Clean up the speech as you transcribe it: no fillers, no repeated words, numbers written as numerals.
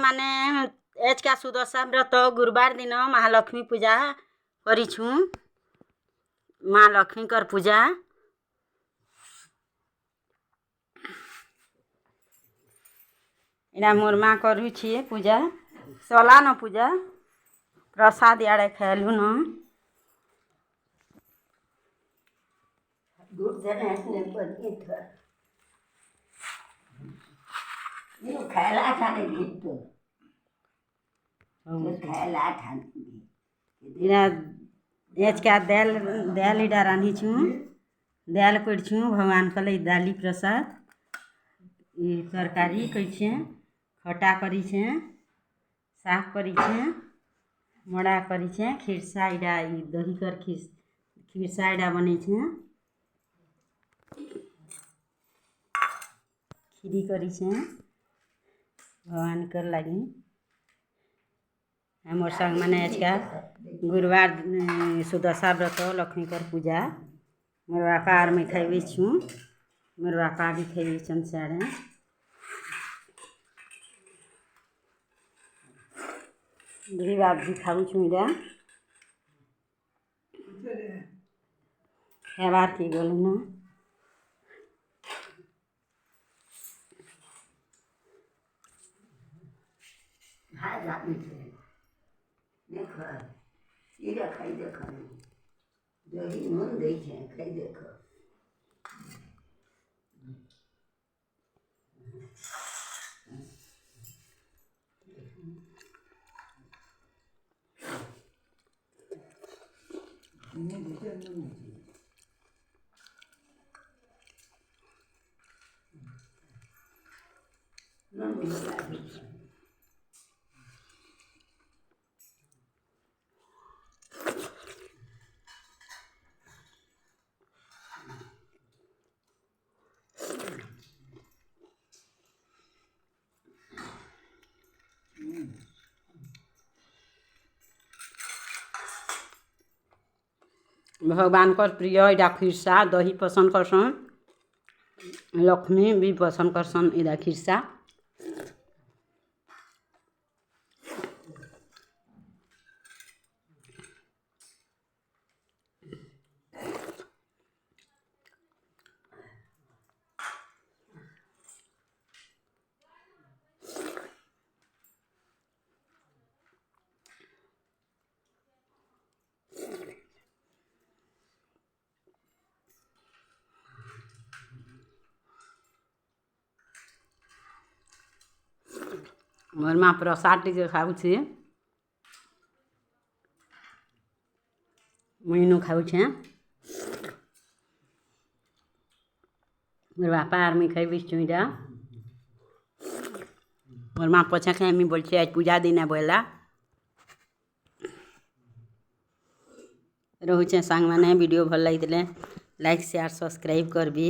माने एज का सुदशा व्रत गुरुवार दिन महालक्ष्मी पूजा करिछु। माँ लक्ष्मी कर पूजा इना मोर माँ करुछि पूजा सला न पूजा प्रसाद याड़े खेलु न दूध जने ने बदली था ये खाला थाने गीत तो खाला थाने इना एज का दाल इडा रांधी छु दाल कइछु भगवान कले दाली प्रसाद ई तरकारी कइछे खटा करिछे साग करिछे मड़ा करिछे खिरसा इडा ई दही कर खिरसा इडा बने छे खीरी करिछे भगवान कर लागी मोर संग माने आज का गुरुवार सुदशा व्रत लक्ष्मी कर पूजा मोर बापा आर में खाइबे छु मोर बापा भी खाइबे छन सारे दूरी बाप भी खाऊ छु इडा खाबार की गोल ना हां जानी छे देखो इरा खाई देखो दही मन दे छे खाई देखो भगवान कर प्रिय इडा खिरसा दही पसंद करसन लक्ष्मी भी पसंद करसन इडा खिरसा मोर माँ प्रसाद टिके खाऊ छे मुइनो खाऊ छे मोर बापा आर में खाइबे छु इडा मोर माँ पछा खाए मी बोल छे आज पूजा दिन बोला रहू छे संग माने वीडियो भल लगी लाइक शेयर सब्सक्राइब करबी।